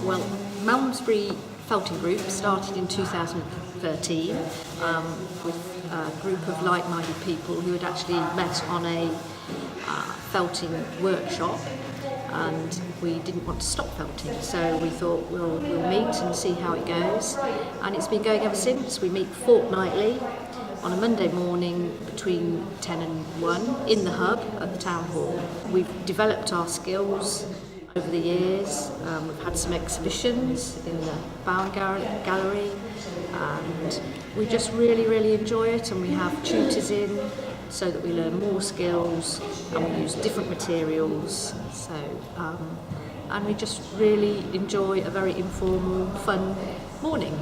Well, Malmesbury Felting Group started in 2013 with a group of like-minded people who had actually met on a felting workshop, and we didn't want to stop felting, so we thought we'll meet and see how it goes, and it's been going ever since. We meet fortnightly on a Monday morning between 10 and 1 in the hub at the town hall. We've developed our skills over the years. We've had some exhibitions in the Bound Gallery, and we just really enjoy it, and we have tutors in so that we learn more skills, and we use different materials, and we just really enjoy a very informal, fun morning.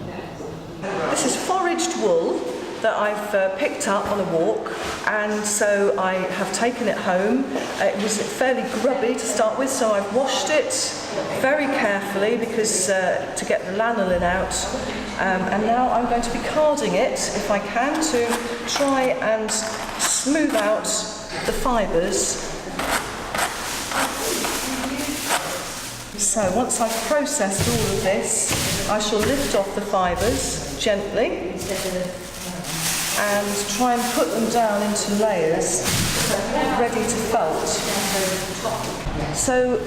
This is foraged wool that I've picked up on a walk, and so I have taken it home. It was fairly grubby to start with, so I've washed it very carefully because to get the lanolin out, and now I'm going to be carding it, if I can, to try and smooth out the fibres. So once I've processed all of this, I shall lift off the fibres gently and try and put them down into layers ready to felt. So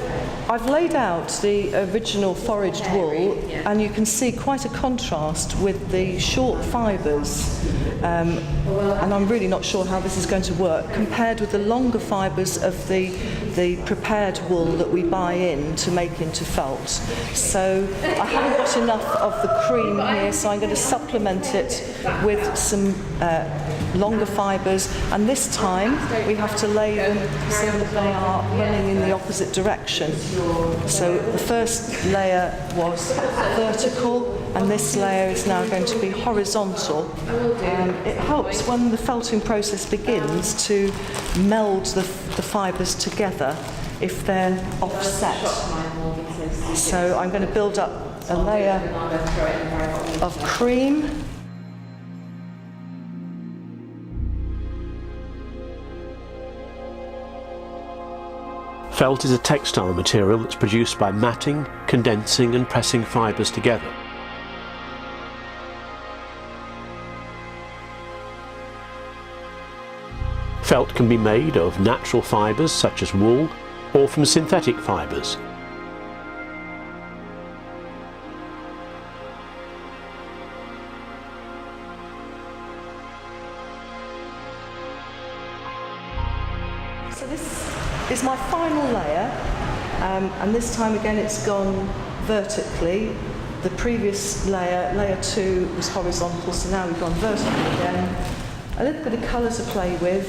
I've laid out the original foraged wool, and you can see quite a contrast with the short fibres, and I'm really not sure how this is going to work compared with the longer fibres of the prepared wool that we buy in to make into felt. So I haven't got enough of the cream here, so I'm going to supplement it with some longer fibres, and this time we have to lay them so that they are running in the opposite direction. So the first layer was vertical, and this layer is now going to be horizontal. It helps when the felting process begins to meld the fibres together if they're offset. So I'm going to build up a layer of cream. Felt is a textile material that's produced by matting, condensing and pressing fibres together. Felt can be made of natural fibres such as wool, or from synthetic fibres. So this is my final layer, and this time again it's gone vertically. The previous layer, layer 2, was horizontal, so now we've gone vertical again. A little bit of colour to play with.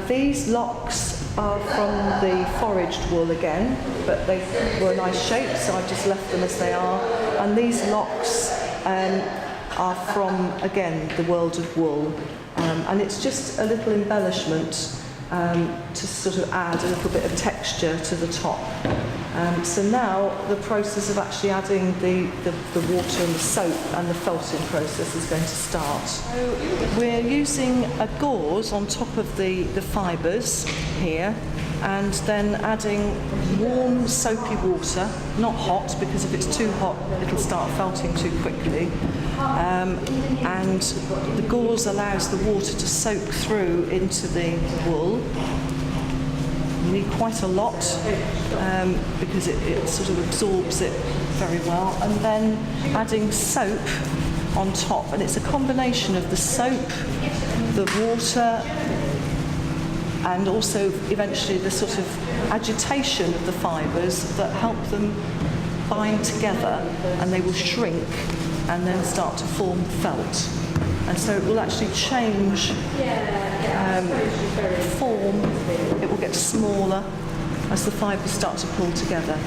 These locks are from the foraged wool again, but they were a nice shape, so I've just left them as they are. And these locks are from, again, the world of wool. And it's just a little embellishment to sort of add a little bit of texture to the top. So now the process of actually adding the water and the soap and the felting process is going to start. So we're using a gauze on top of the fibres here, and then adding warm soapy water, not hot, because if it's too hot it'll start felting too quickly. And the gauze allows the water to soak through into the wool. You need quite a lot because it sort of absorbs it very well. And then adding soap on top, and it's a combination of the soap, the water, and also eventually the sort of agitation of the fibres that help them bind together, and they will shrink and then start to form felt. And so it will actually change form. It will get smaller as the fibres start to pull together.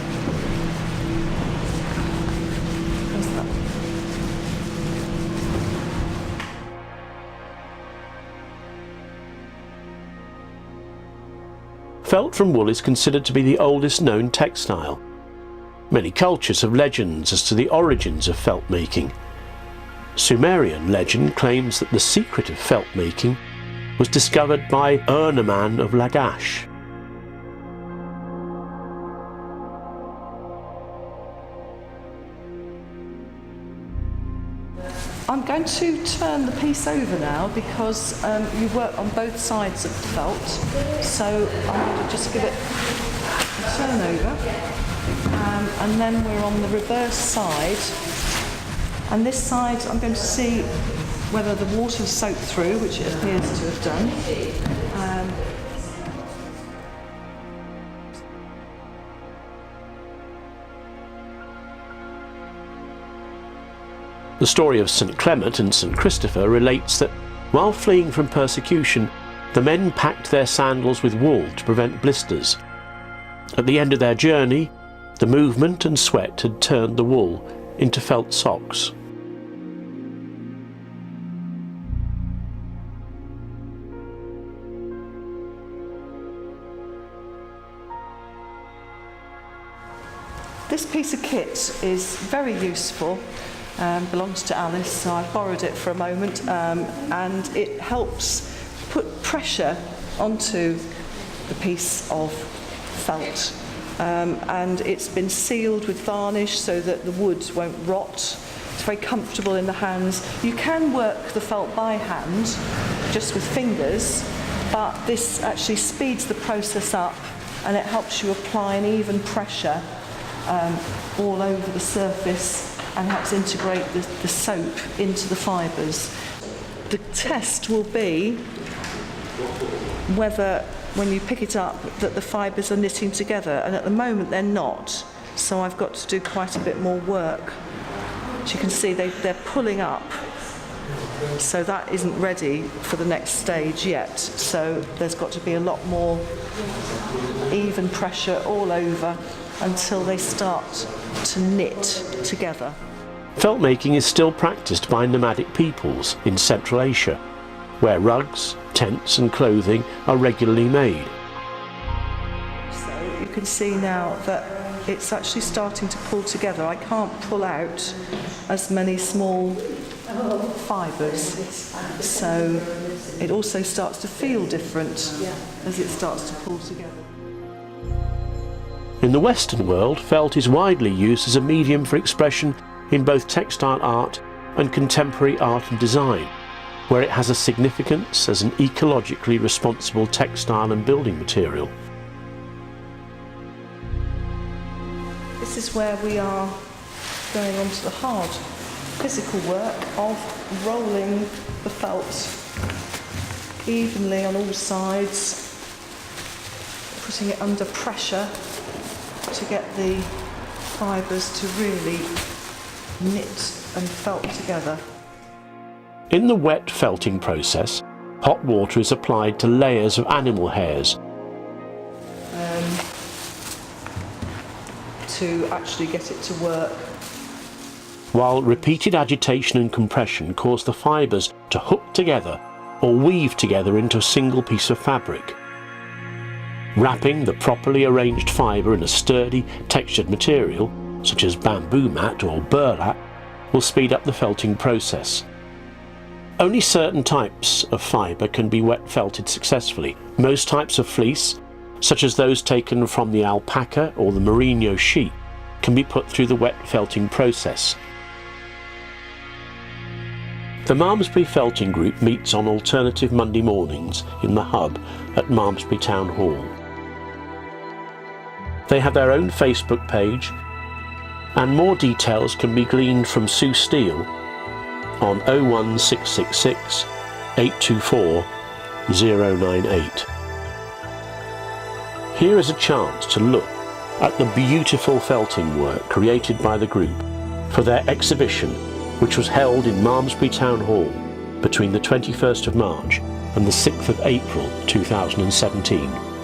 Felt from wool is considered to be the oldest known textile. Many cultures have legends as to the origins of felt making. Sumerian legend claims that the secret of felt making was discovered by Ur-Naman of Lagash. . I'm going to turn the piece over now because you work on both sides of the felt. So I'm going to just give it a turn over. And then we're on the reverse side. And this side I'm going to see whether the water's soaked through, which it appears to have done. The story of St Clement and St Christopher relates that, while fleeing from persecution, the men packed their sandals with wool to prevent blisters. At the end of their journey, the movement and sweat had turned the wool into felt socks. This piece of kit is very useful. Belongs to Alice, so I borrowed it for a moment, and it helps put pressure onto the piece of felt, and it's been sealed with varnish so that the wood won't rot. It's very comfortable in the hands. You can work the felt by hand, just with fingers, but this actually speeds the process up and it helps you apply an even pressure all over the surface and helps integrate the soap into the fibres. The test will be whether, when you pick it up, that the fibres are knitting together, and at the moment they're not, so I've got to do quite a bit more work. As you can see, they're pulling up, so that isn't ready for the next stage yet, so there's got to be a lot more even pressure all over until they start to knit together. Felt making is still practiced by nomadic peoples in Central Asia, where rugs, tents and clothing are regularly made. So you can see now that it's actually starting to pull together. I can't pull out as many small fibres, so it also starts to feel different as it starts to pull together. In the Western world, felt is widely used as a medium for expression in both textile art and contemporary art and design, where it has a significance as an ecologically responsible textile and building material. This is where we are going on to the hard physical work of rolling the felt evenly on all sides, putting it under pressure to get the fibres to really knit and felt together. In the wet felting process, hot water is applied to layers of animal hairs to actually get it to work. While repeated agitation and compression cause the fibres to hook together or weave together into a single piece of fabric. Wrapping the properly arranged fibre in a sturdy, textured material, such as bamboo mat or burlap, will speed up the felting process. Only certain types of fibre can be wet felted successfully. Most types of fleece, such as those taken from the alpaca or the merino sheep, can be put through the wet felting process. The Malmesbury Felting Group meets on alternative Monday mornings in the hub at Malmesbury Town Hall. They have their own Facebook page, and more details can be gleaned from Sue Steele on 01666 824 098. Here is a chance to look at the beautiful felting work created by the group for their exhibition, which was held in Malmesbury Town Hall between the 21st of March and the 6th of April 2017.